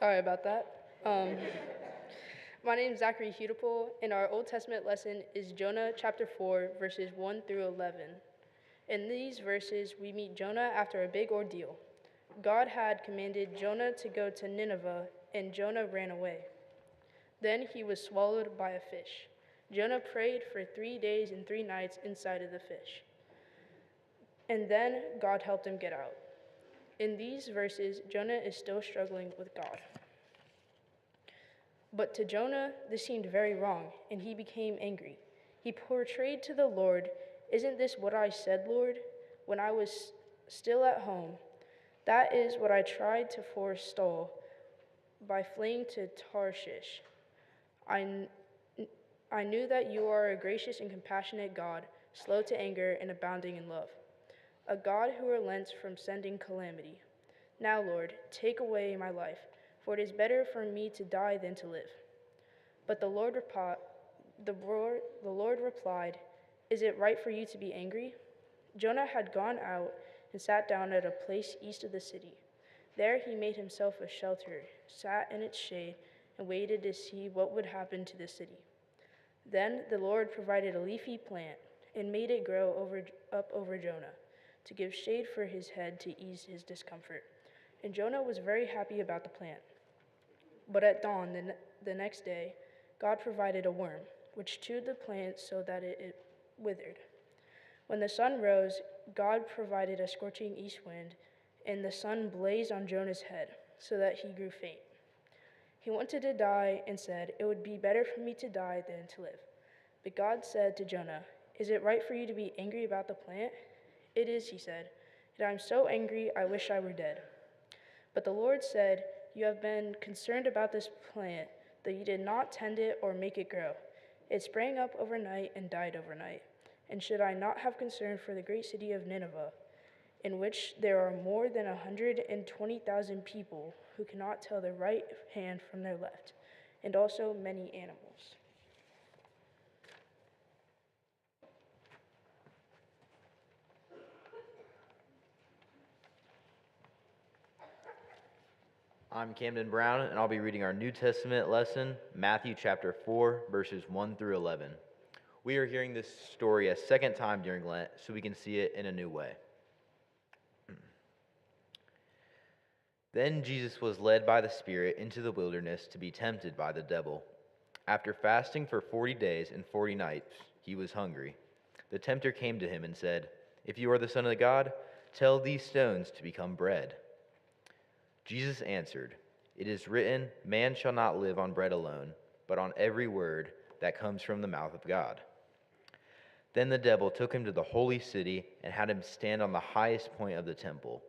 Sorry about that. My name is Zachary Hudipole, and our Old Testament lesson is Jonah chapter 4, verses 1 through 11. In these verses, we meet Jonah after a big ordeal. God had commanded Jonah to go to Nineveh, and Jonah ran away. Then he was swallowed by a fish. Jonah prayed for 3 days and 3 nights inside of the fish. And then God helped him get out. In these verses, Jonah is still struggling with God. But to Jonah, this seemed very wrong, and he became angry. He portrayed to the Lord, "Isn't this what I said, Lord, when I was still at home? That is what I tried to forestall by fleeing to Tarshish. I knew that you are a gracious and compassionate God, slow to anger and abounding in love, a God who relents from sending calamity. Now, Lord, take away my life, for it is better for me to die than to live." But the Lord replied, "Is it right for you to be angry?" Jonah had gone out and sat down at a place east of the city. There he made himself a shelter, sat in its shade, and waited to see what would happen to the city. Then the Lord provided a leafy plant and made it grow up over Jonah, to give shade for his head to ease his discomfort. And Jonah was very happy about the plant. But at dawn the next day, God provided a worm, which chewed the plant so that it withered. When the sun rose, God provided a scorching east wind, and the sun blazed on Jonah's head, so that he grew faint. He wanted to die and said, "It would be better for me to die than to live." But God said to Jonah, "Is it right for you to be angry about the plant?" "It is," he said, "and I am so angry I wish I were dead." But the Lord said, "You have been concerned about this plant, though you did not tend it or make it grow. It sprang up overnight and died overnight. And should I not have concern for the great city of Nineveh, in which there are more than 120,000 people who cannot tell their right hand from their left, and also many animals?" I'm Camden Brown, and I'll be reading our New Testament lesson, Matthew chapter 4, verses 1 through 11. We are hearing this story a second time during Lent, so we can see it in a new way. Then Jesus was led by the Spirit into the wilderness to be tempted by the devil. After fasting for 40 days and 40 nights, he was hungry. The tempter came to him and said, "If you are the Son of God, tell these stones to become bread." Jesus answered, "It is written, man shall not live on bread alone, but on every word that comes from the mouth of God." Then the devil took him to the holy city and had him stand on the highest point of the temple.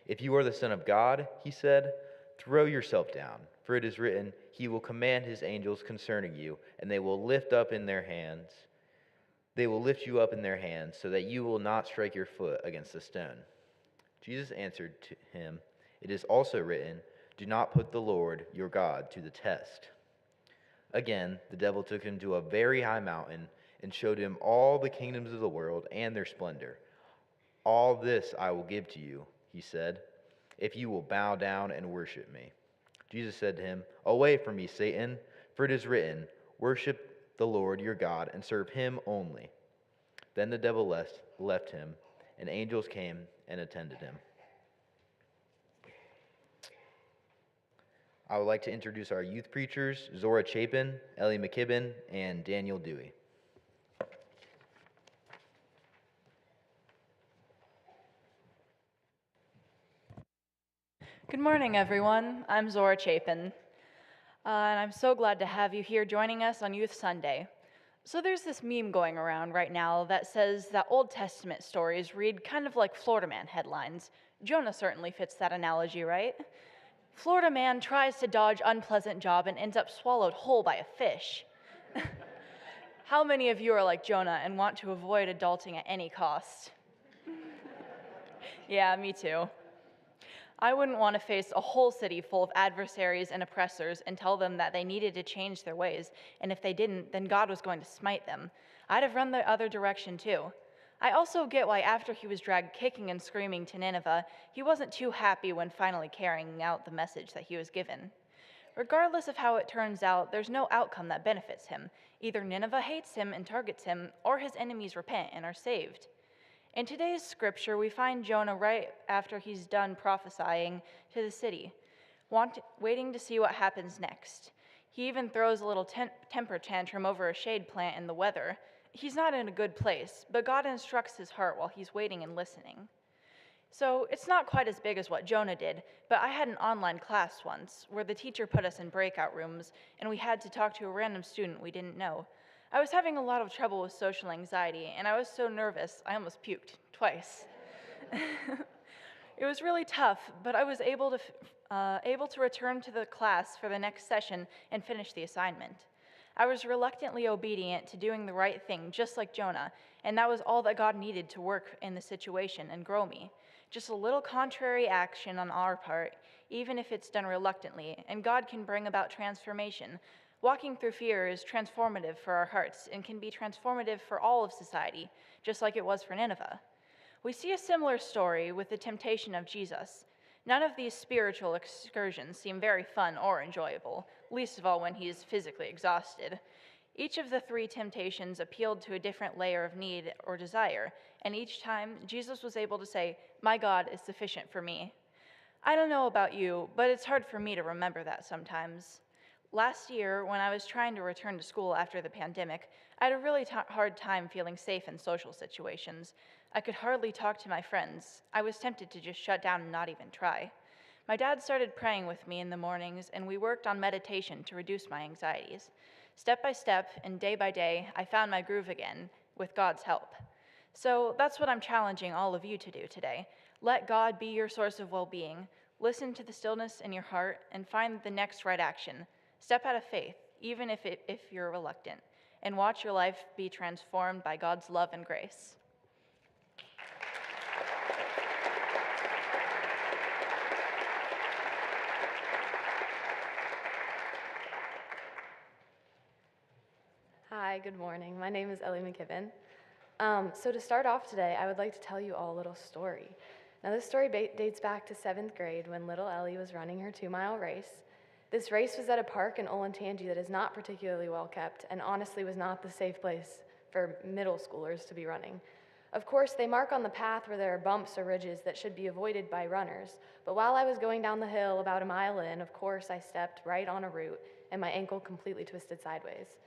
"If you are the Son of God," he said, "throw yourself down, for it is written, he will command his angels concerning you, and they will lift you up in their hands, so that you will not strike your foot against a stone." Jesus answered to him, "It is also written, do not put the Lord your God to the test." Again, the devil took him to a very high mountain and showed him all the kingdoms of the world and their splendor. "All this I will give to you," he said, "if you will bow down and worship me." Jesus said to him, "Away from me, Satan, for it is written, worship the Lord your God and serve him only." Then the devil left him, and angels came and attended him. I would like to introduce our youth preachers, Zora Chapin, Ellie McKibben, and Daniel Dewey. Good morning, everyone. I'm Zora Chapin, and I'm so glad to have you here joining us on Youth Sunday. So there's this meme going around right now that says that Old Testament stories read kind of like Florida Man headlines. Jonah certainly fits that analogy, right? Florida Man tries to dodge unpleasant job and ends up swallowed whole by a fish. How many of you are like Jonah and want to avoid adulting at any cost? Yeah, me too. I wouldn't want to face a whole city full of adversaries and oppressors and tell them that they needed to change their ways, and if they didn't, then God was going to smite them. I'd have run the other direction too. I also get why after he was dragged kicking and screaming to Nineveh, he wasn't too happy when finally carrying out the message that he was given. Regardless of how it turns out, there's no outcome that benefits him. Either Nineveh hates him and targets him, or his enemies repent and are saved. In today's scripture, we find Jonah right after he's done prophesying to the city, waiting to see what happens next. He even throws a little temper tantrum over a shade plant in the weather. He's not in a good place, but God instructs his heart while he's waiting and listening. So it's not quite as big as what Jonah did, but I had an online class once where the teacher put us in breakout rooms and we had to talk to a random student we didn't know. I was having a lot of trouble with social anxiety and I was so nervous I almost puked twice. It was really tough, but I was able to return to the class for the next session and finish the assignment. I was reluctantly obedient to doing the right thing, just like Jonah, and that was all that God needed to work in the situation and grow me. Just a little contrary action on our part, even if it's done reluctantly, and God can bring about transformation. Walking through fear is transformative for our hearts and can be transformative for all of society, just like it was for Nineveh. We see a similar story with the temptation of Jesus. None of these spiritual excursions seem very fun or enjoyable, least of all when he's physically exhausted. Each of the three temptations appealed to a different layer of need or desire, and each time Jesus was able to say, "My God is sufficient for me." I don't know about you, but it's hard for me to remember that sometimes. Last year, when I was trying to return to school after the pandemic, I had a really hard time feeling safe in social situations. I could hardly talk to my friends. I was tempted to just shut down and not even try. My dad started praying with me in the mornings, and we worked on meditation to reduce my anxieties. Step by step and day by day, I found my groove again, with God's help. So that's what I'm challenging all of you to do today. Let God be your source of well-being. Listen to the stillness in your heart and find the next right action. Step out of faith, even if you're reluctant, and watch your life be transformed by God's love and grace. Hi, good morning. My name is Ellie McKibben. So to start off today, I would like to tell you all a little story. Now this story dates back to 7th grade when little Ellie was running her 2-mile race. This race was at a park in Olentangy that is not particularly well kept and honestly was not the safe place for middle schoolers to be running. Of course, they mark on the path where there are bumps or ridges that should be avoided by runners, but while I was going down the hill about a mile in, of course I stepped right on a root and my ankle completely twisted sideways.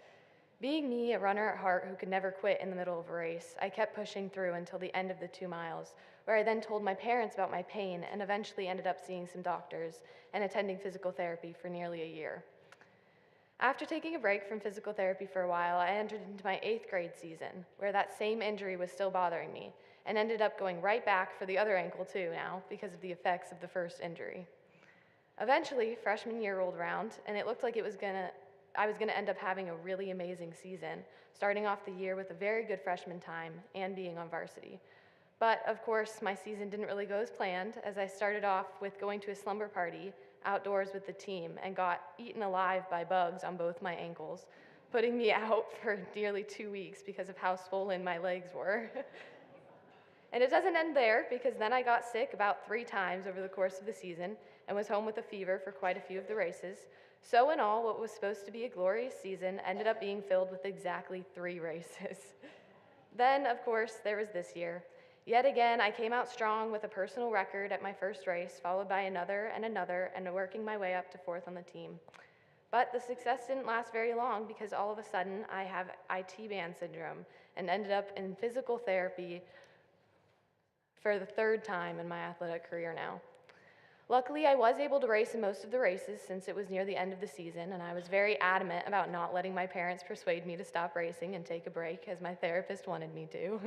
Being me, a runner at heart who could never quit in the middle of a race, I kept pushing through until the end of the 2 miles, where I then told my parents about my pain and eventually ended up seeing some doctors and attending physical therapy for nearly a year. After taking a break from physical therapy for a while, I entered into my 8th grade season, where that same injury was still bothering me, and ended up going right back for the other ankle too now because of the effects of the first injury. Eventually, freshman year rolled around, and it looked like I was going to end up having a really amazing season, starting off the year with a very good freshman time and being on varsity. But of course, my season didn't really go as planned, as I started off with going to a slumber party outdoors with the team and got eaten alive by bugs on both my ankles, putting me out for nearly 2 weeks because of how swollen my legs were. And it doesn't end there, because then I got sick about 3 times over the course of the season and was home with a fever for quite a few of the races. So in all, what was supposed to be a glorious season ended up being filled with exactly 3 races. Then, of course, there was this year. Yet again, I came out strong with a personal record at my first race, followed by another, and working my way up to 4th on the team. But the success didn't last very long, because all of a sudden, I have IT band syndrome and ended up in physical therapy for the 3rd time in my athletic career now. Luckily, I was able to race in most of the races since it was near the end of the season, and I was very adamant about not letting my parents persuade me to stop racing and take a break, as my therapist wanted me to.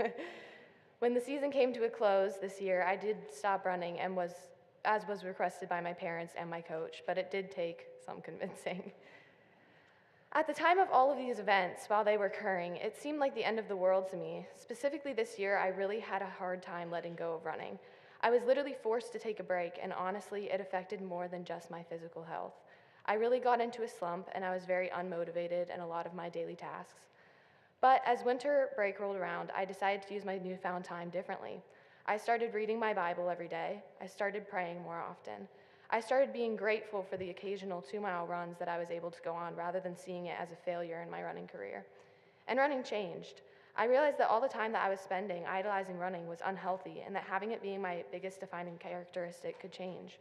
When the season came to a close this year, I did stop running, and as was requested by my parents and my coach, but it did take some convincing. At the time of all of these events, while they were occurring, it seemed like the end of the world to me. Specifically this year, I really had a hard time letting go of running. I was literally forced to take a break, and honestly, it affected more than just my physical health. I really got into a slump, and I was very unmotivated in a lot of my daily tasks. But as winter break rolled around, I decided to use my newfound time differently. I started reading my Bible every day. I started praying more often. I started being grateful for the occasional 2-mile runs that I was able to go on rather than seeing it as a failure in my running career. And running changed. I realized that all the time that I was spending idolizing running was unhealthy and that having it being my biggest defining characteristic could change.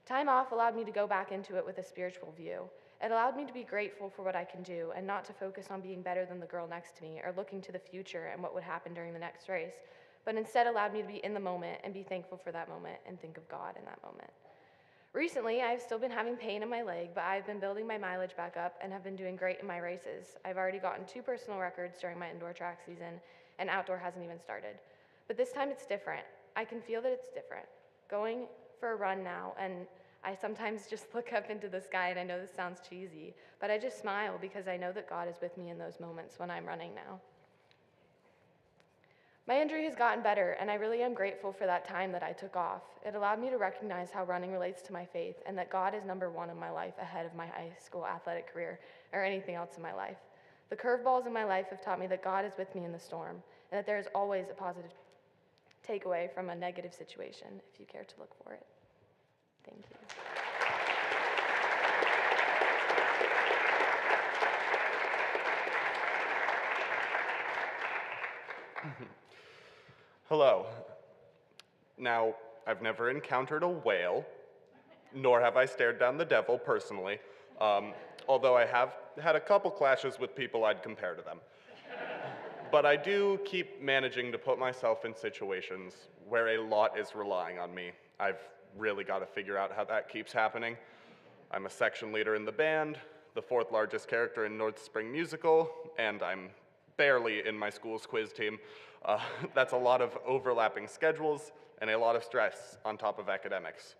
Time off allowed me to go back into it with a spiritual view. It allowed me to be grateful for what I can do and not to focus on being better than the girl next to me or looking to the future and what would happen during the next race, but instead allowed me to be in the moment and be thankful for that moment and think of God in that moment. Recently, I've still been having pain in my leg, but I've been building my mileage back up and have been doing great in my races. I've already gotten 2 personal records during my indoor track season, and outdoor hasn't even started. But this time it's different. I can feel that it's different. Going for a run now, and I sometimes just look up into the sky, and I know this sounds cheesy, but I just smile because I know that God is with me in those moments when I'm running now. My injury has gotten better, and I really am grateful for that time that I took off. It allowed me to recognize how running relates to my faith and that God is number one in my life ahead of my high school athletic career or anything else in my life. The curveballs in my life have taught me that God is with me in the storm and that there is always a positive takeaway from a negative situation if you care to look for it. Thank you. Hello. Now, I've never encountered a whale, nor have I stared down the devil personally, although I have had a couple clashes with people I'd compare to them. But I do keep managing to put myself in situations where a lot is relying on me. I've really got to figure out how that keeps happening. I'm a section leader in the band, the 4th largest character in North Spring Musical, and I'm barely in my school's quiz team. That's a lot of overlapping schedules and a lot of stress on top of academics.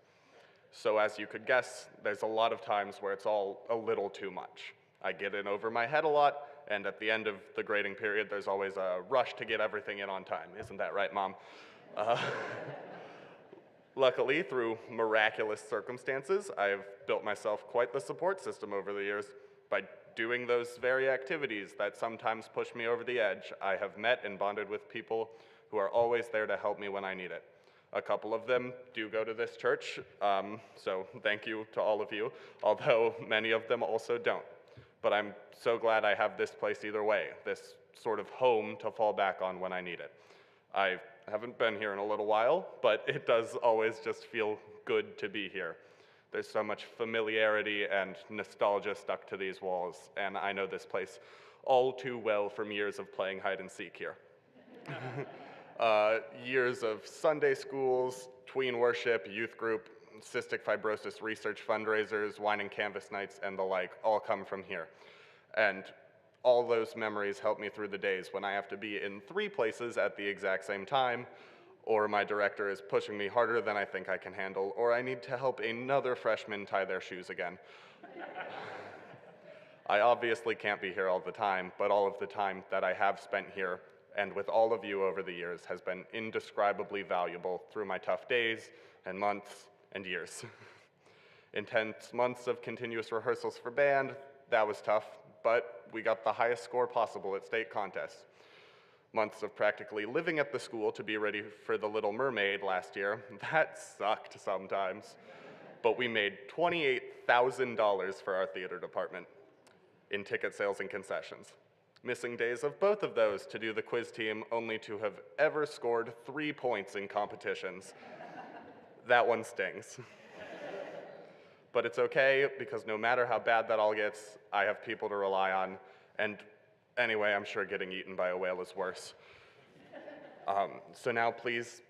So as you could guess, there's a lot of times where it's all a little too much. I get in over my head a lot, and at the end of the grading period, there's always a rush to get everything in on time. Isn't that right, Mom? Luckily, through miraculous circumstances, I've built myself quite the support system over the years. By doing those very activities that sometimes push me over the edge, I have met and bonded with people who are always there to help me when I need it. A couple of them do go to this church, so thank you to all of you, although many of them also don't. But I'm so glad I have this place either way, this sort of home to fall back on when I need it. I haven't been here in a little while, but it does always just feel good to be here. There's so much familiarity and nostalgia stuck to these walls, and I know this place all too well from years of playing hide and seek here. Years of Sunday schools, tween worship, youth group, cystic fibrosis research fundraisers, wine and canvas nights, and the like all come from here. And all those memories help me through the days when I have to be in 3 places at the exact same time, or my director is pushing me harder than I think I can handle, or I need to help another freshman tie their shoes again. I obviously can't be here all the time, but all of the time that I have spent here and with all of you over the years has been indescribably valuable through my tough days and months and years. Intense months of continuous rehearsals for band, that was tough, but we got the highest score possible at state contests. Months of practically living at the school to be ready for The Little Mermaid last year, that sucked sometimes. But we made $28,000 for our theater department in ticket sales and concessions. Missing days of both of those to do the quiz team, only to have ever scored 3 points in competitions. That one stings. But it's okay, because no matter how bad that all gets, I have people to rely on, and anyway, I'm sure getting eaten by a whale is worse. So now please